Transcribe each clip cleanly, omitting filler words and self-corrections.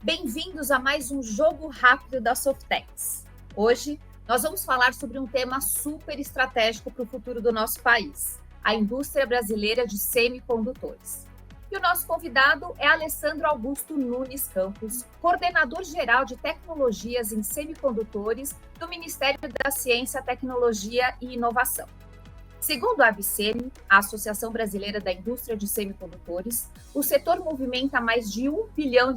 Bem-vindos a mais um Jogo Rápido da Softex. Hoje, nós vamos falar sobre um tema super estratégico para o futuro do nosso país, a indústria brasileira de semicondutores. E o nosso convidado é Alessandro Augusto Nunes Campos, coordenador-geral de tecnologias em semicondutores do Ministério da Ciência, Tecnologia e Inovação. Segundo a ABSEMI, a Associação Brasileira da Indústria de Semicondutores, o setor movimenta mais de US$ 1 bilhão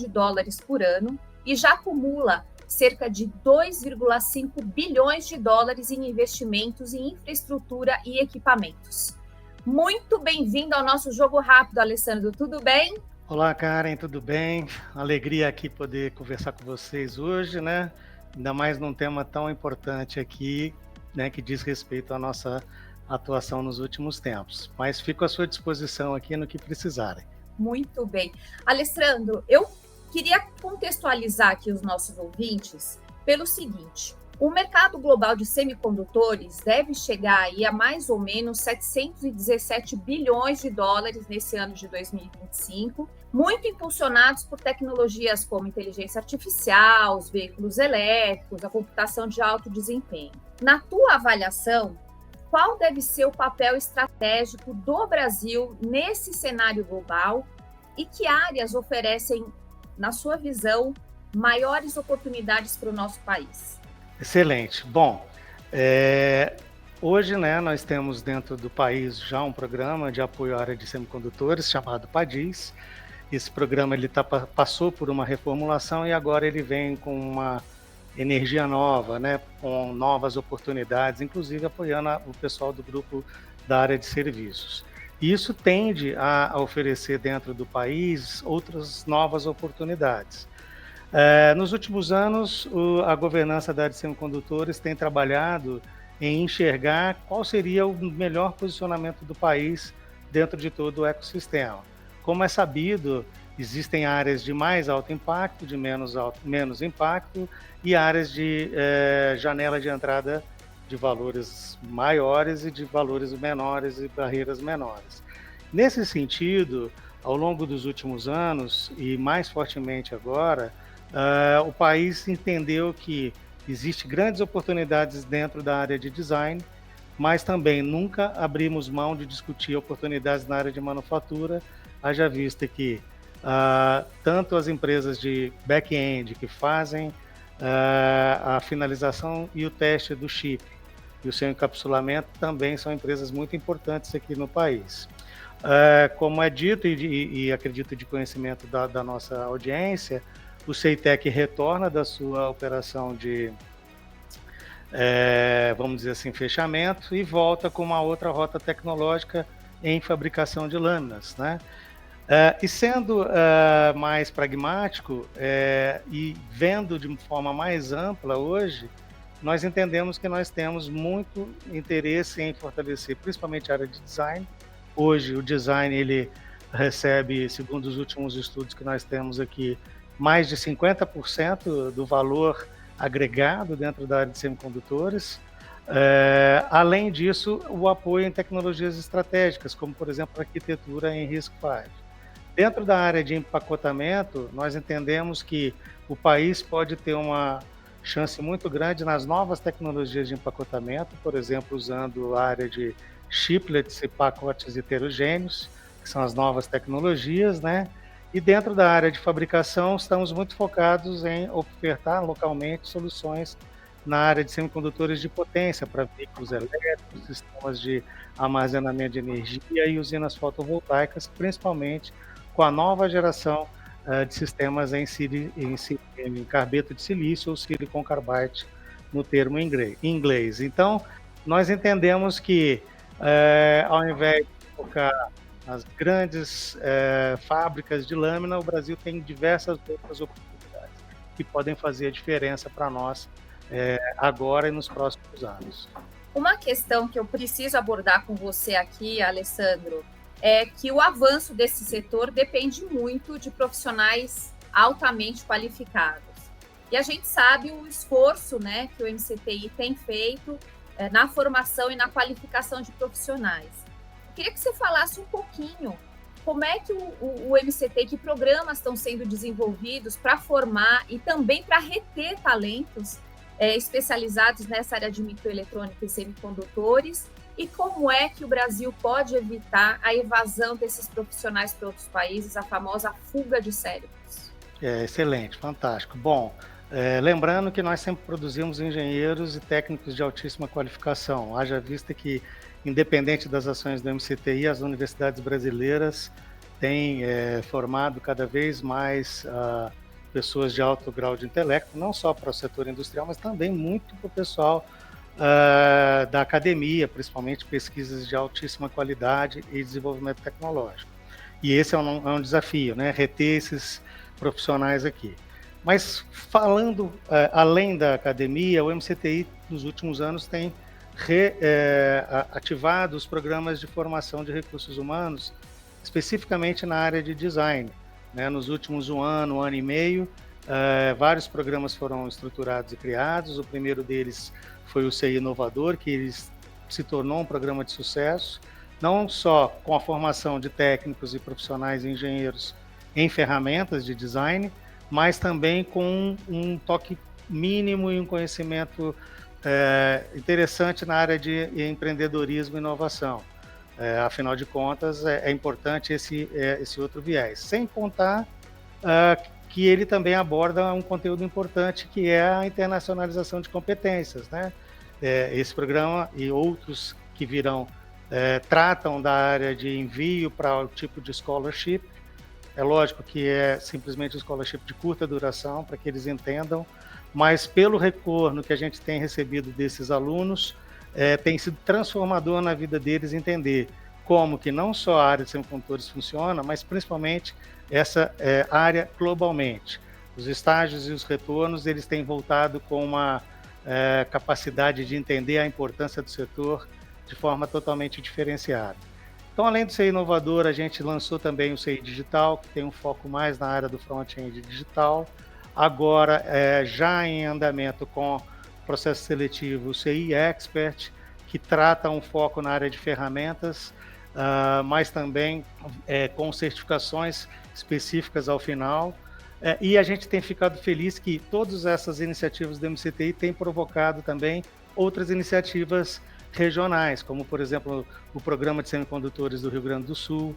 por ano e já acumula cerca de 2,5 bilhões de dólares em investimentos em infraestrutura e equipamentos. Muito bem-vindo ao nosso Jogo Rápido, Alessandro. Tudo bem? Olá, Karen, tudo bem? Alegria aqui poder conversar com vocês hoje, né? Ainda mais num tema tão importante aqui, né, que diz respeito à nossa atuação nos últimos tempos. Mas fico à sua disposição aqui no que precisarem. Muito bem. Alessandro, eu queria contextualizar aqui os nossos ouvintes pelo seguinte: o mercado global de semicondutores deve chegar aí a mais ou menos 717 bilhões de dólares nesse ano de 2025, muito impulsionados por tecnologias como inteligência artificial, os veículos elétricos, a computação de alto desempenho. Na tua avaliação, qual deve ser o papel estratégico do Brasil nesse cenário global e que áreas oferecem, na sua visão, maiores oportunidades para o nosso país? Excelente. Bom, hoje, né, nós temos dentro do país já um programa de apoio à área de semicondutores chamado PADIS. Esse programa passou por uma reformulação e agora ele vem com uma energia nova, né, com novas oportunidades, inclusive apoiando o pessoal do grupo da área de serviços. E isso tende a oferecer dentro do país outras novas oportunidades. Nos últimos anos, a governança da área de semicondutores tem trabalhado em enxergar qual seria o melhor posicionamento do país dentro de todo o ecossistema. Como é sabido, existem áreas de mais alto impacto, de menos impacto, e áreas de janela de entrada de valores maiores e de valores menores e barreiras menores. Nesse sentido, ao longo dos últimos anos, e mais fortemente agora, o país entendeu que existem grandes oportunidades dentro da área de design, mas também nunca abrimos mão de discutir oportunidades na área de manufatura, haja vista que tanto as empresas de back-end que fazem a finalização e o teste do chip e o seu encapsulamento também são empresas muito importantes aqui no país. Como é dito e acredito de conhecimento da nossa audiência, o CEITEC retorna da sua operação de, vamos dizer assim, fechamento e volta com uma outra rota tecnológica em fabricação de lâminas, né? E sendo mais pragmático e vendo de forma mais ampla hoje, nós entendemos que nós temos muito interesse em fortalecer principalmente a área de design. Hoje o design ele recebe, segundo os últimos estudos que nós temos aqui, mais de 50% do valor agregado dentro da área de semicondutores. Além disso, o apoio em tecnologias estratégicas, como por exemplo a arquitetura em RISC-V. Dentro da área de empacotamento, nós entendemos que o país pode ter uma chance muito grande nas novas tecnologias de empacotamento, por exemplo, usando a área de chiplets e pacotes heterogêneos, que são as novas tecnologias, né? E dentro da área de fabricação, estamos muito focados em ofertar localmente soluções na área de semicondutores de potência para veículos elétricos, sistemas de armazenamento de energia e usinas fotovoltaicas, principalmente com a nova geração de sistemas em carbeto de silício ou silicon carbide, no termo em inglês. Então, nós entendemos que, ao invés de focar nas grandes fábricas de lâmina, o Brasil tem diversas outras oportunidades que podem fazer a diferença para nós agora e nos próximos anos. Uma questão que eu preciso abordar com você aqui, Alessandro, é que o avanço desse setor depende muito de profissionais altamente qualificados. E a gente sabe o esforço, né, que o MCTI tem feito na formação e na qualificação de profissionais. Eu queria que você falasse um pouquinho como é que o MCT, que programas estão sendo desenvolvidos para formar e também para reter talentos especializados nessa área de microeletrônica e semicondutores, e como é que o Brasil pode evitar a evasão desses profissionais para outros países, a famosa fuga de cérebros? Excelente, fantástico. Bom, lembrando que nós sempre produzimos engenheiros e técnicos de altíssima qualificação, haja vista que, independente das ações do MCTI, as universidades brasileiras têm formado cada vez mais pessoas de alto grau de intelecto, não só para o setor industrial, mas também muito para o pessoal da academia, principalmente pesquisas de altíssima qualidade e desenvolvimento tecnológico. E esse é um desafio, né? Reter esses profissionais aqui. Mas falando além da academia, o MCTI nos últimos anos tem ativado os programas de formação de recursos humanos, especificamente na área de design. Né? Nos últimos um ano e meio, vários programas foram estruturados e criados. O primeiro deles foi o CI Inovador, que se tornou um programa de sucesso, não só com a formação de técnicos e profissionais e engenheiros em ferramentas de design, mas também com um toque mínimo e um conhecimento interessante na área de empreendedorismo e inovação. Afinal de contas, é importante esse outro viés. Sem contar que ele também aborda um conteúdo importante, que é a internacionalização de competências, né? Esse programa e outros que virão tratam da área de envio para o tipo de scholarship. É lógico que é simplesmente scholarship de curta duração, para que eles entendam, mas pelo retorno que a gente tem recebido desses alunos, tem sido transformador na vida deles entender como que não só a área de semicondutores funciona, mas principalmente essa área globalmente. Os estágios e os retornos, eles têm voltado com uma capacidade de entender a importância do setor de forma totalmente diferenciada. Então, além do CI Inovador, a gente lançou também o CI Digital, que tem um foco mais na área do front-end digital. Agora, já em andamento com processo seletivo, o CI Expert, que trata um foco na área de ferramentas, mas também com certificações específicas ao final. E a gente tem ficado feliz que todas essas iniciativas do MCTI têm provocado também outras iniciativas regionais, como, por exemplo, o Programa de Semicondutores do Rio Grande do Sul.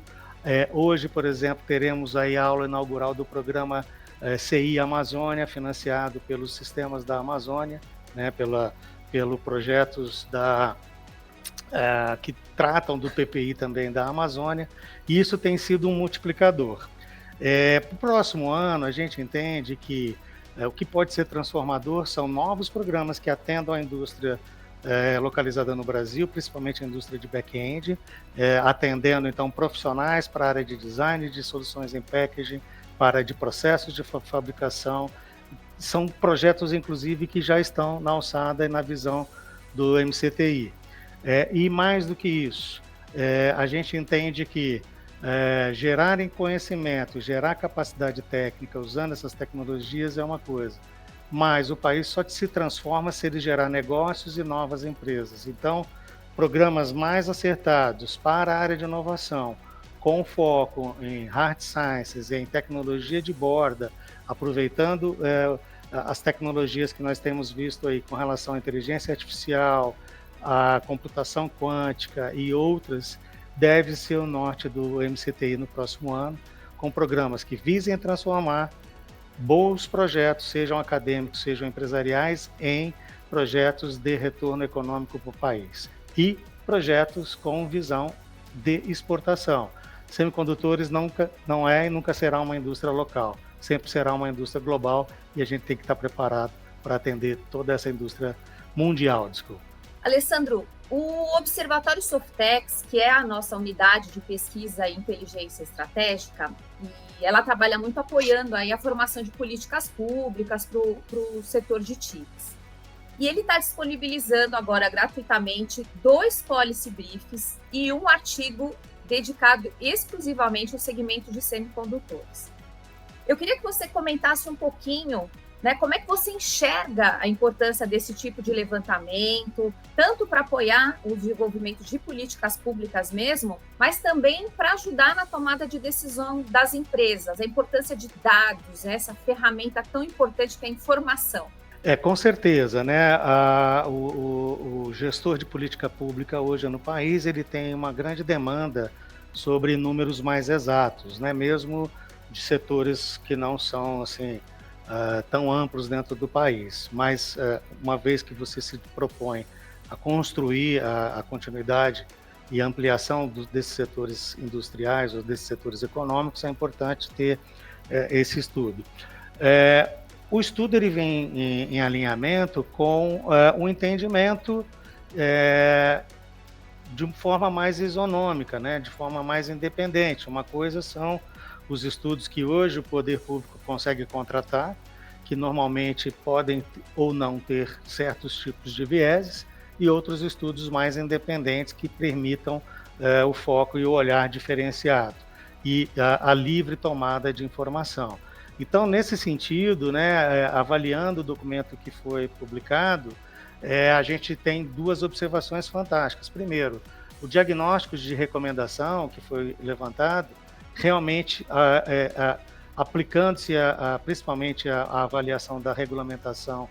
Hoje, por exemplo, teremos aí a aula inaugural do programa CI Amazônia, financiado pelos sistemas da Amazônia, né, pelo projetos que tratam do PPI também da Amazônia, e isso tem sido um multiplicador. Para o próximo ano, a gente entende que o que pode ser transformador são novos programas que atendam à indústria localizada no Brasil, principalmente a indústria de back-end, atendendo então profissionais para a área de design, de soluções em packaging, para a área de processos de fabricação. São projetos, inclusive, que já estão na alçada e na visão do MCTI. E mais do que isso, a gente entende que gerar conhecimento, gerar capacidade técnica usando essas tecnologias é uma coisa, mas o país só se transforma se ele gerar negócios e novas empresas. Então, programas mais acertados para a área de inovação, com foco em hard sciences, em tecnologia de borda, aproveitando as tecnologias que nós temos visto aí com relação à inteligência artificial, à computação quântica e outras, deve ser o norte do MCTI no próximo ano, com programas que visem transformar bons projetos, sejam acadêmicos, sejam empresariais, em projetos de retorno econômico para o país e projetos com visão de exportação. Semicondutores não é e nunca será uma indústria local, sempre será uma indústria global, e a gente tem que estar preparado para atender toda essa indústria mundial. Alessandro, o Observatório Softex, que é a nossa unidade de pesquisa e inteligência estratégica, e ela trabalha muito apoiando aí a formação de políticas públicas para o setor de TICs. E ele está disponibilizando agora gratuitamente 2 policy briefs e um artigo dedicado exclusivamente ao segmento de semicondutores. Eu queria que você comentasse um pouquinho, né? Como é que você enxerga a importância desse tipo de levantamento, tanto para apoiar o desenvolvimento de políticas públicas mesmo, mas também para ajudar na tomada de decisão das empresas, a importância de dados, essa ferramenta tão importante que é a informação? Com certeza, né? O gestor de política pública hoje no país, ele tem uma grande demanda sobre números mais exatos, né? Mesmo de setores que não são assim tão amplos dentro do país. Mas uma vez que você se propõe a construir a continuidade e ampliação desses setores industriais ou desses setores econômicos, é importante ter esse estudo. O estudo ele vem em alinhamento com um entendimento de uma forma mais isonômica, né, de forma mais independente. Uma coisa são os estudos que hoje o poder público consegue contratar, que normalmente podem ou não ter certos tipos de vieses, e outros estudos mais independentes que permitam o foco e o olhar diferenciado e a livre tomada de informação. Então, nesse sentido, né, avaliando o documento que foi publicado, a gente tem duas observações fantásticas. Primeiro, o diagnóstico de recomendação que foi levantado, realmente aplicando-se principalmente a avaliação da regulamentação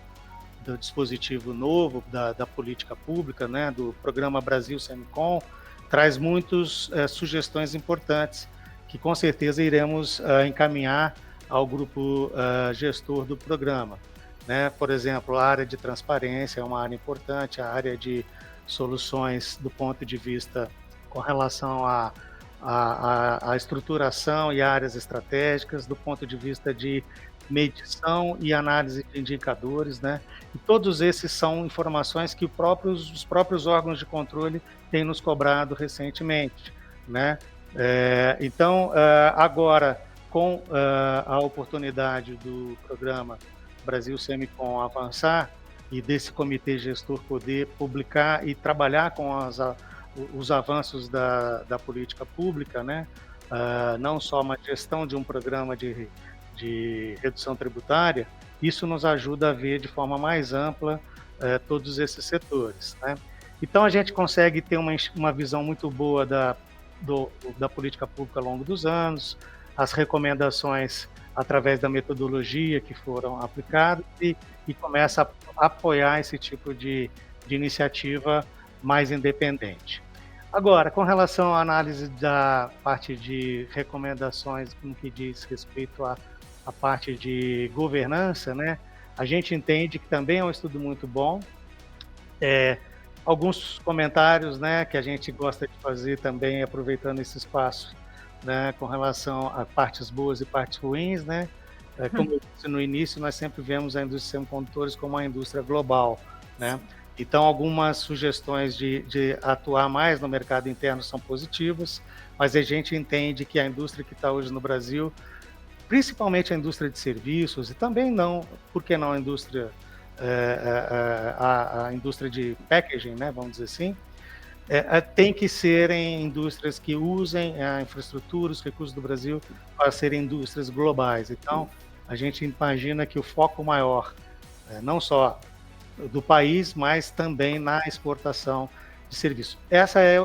do dispositivo novo da política pública, né, do Programa Brasil Semicon, traz muitas sugestões importantes que com certeza iremos encaminhar ao grupo gestor do programa, né? Por exemplo, a área de transparência é uma área importante, a área de soluções do ponto de vista com relação à estruturação e áreas estratégicas, do ponto de vista de medição e análise de indicadores, né? E todos esses são informações que os próprios órgãos de controle têm nos cobrado recentemente, né? Então, agora, com a oportunidade do programa Brasil Semicon avançar e desse comitê gestor poder publicar e trabalhar com os avanços da política pública, né? Não só uma gestão de um programa de redução tributária, isso nos ajuda a ver de forma mais ampla todos esses setores, né? Então, a gente consegue ter uma visão muito boa da política pública ao longo dos anos, as recomendações através da metodologia que foram aplicadas e começa a apoiar esse tipo de iniciativa mais independente. Agora, com relação à análise da parte de recomendações no que diz respeito à parte de governança, né, a gente entende que também é um estudo muito bom. Alguns comentários, né, que a gente gosta de fazer também, aproveitando esse espaço, né, com relação a partes boas e partes ruins, né? Como eu disse no início, nós sempre vemos a indústria de semicondutores como uma indústria global, né? Então, algumas sugestões de atuar mais no mercado interno são positivas, mas a gente entende que a indústria que está hoje no Brasil, principalmente a indústria de serviços, e também não, por que não a indústria, a indústria de packaging, né, vamos dizer assim, tem que serem indústrias que usem a infraestrutura, os recursos do Brasil para serem indústrias globais. Então, a gente imagina que o foco maior, não só do país, mas também na exportação de serviços.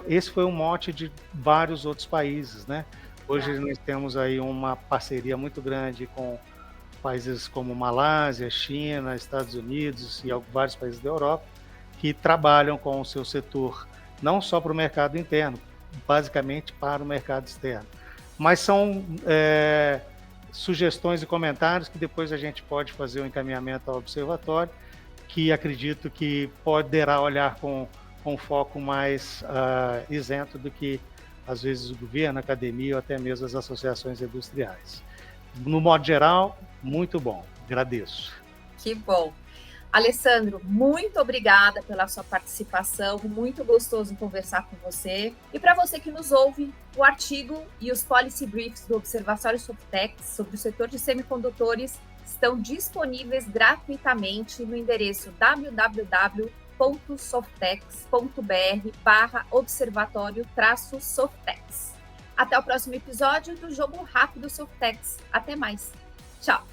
Esse foi um mote de vários outros países, né? Hoje nós temos aí uma parceria muito grande com países como Malásia, China, Estados Unidos e vários países da Europa, que trabalham com o seu setor não só para o mercado interno, basicamente para o mercado externo. Mas são sugestões e comentários que depois a gente pode fazer o encaminhamento ao observatório, que acredito que poderá olhar com foco mais isento do que, às vezes, o governo, a academia ou até mesmo as associações industriais. No modo geral, muito bom. Agradeço. Que bom. Alessandro, muito obrigada pela sua participação, muito gostoso conversar com você. E para você que nos ouve, o artigo e os policy briefs do Observatório Softex sobre o setor de semicondutores estão disponíveis gratuitamente no endereço www.softex.br/observatório-softex. Até o próximo episódio do Jogo Rápido Softex. Até mais. Tchau!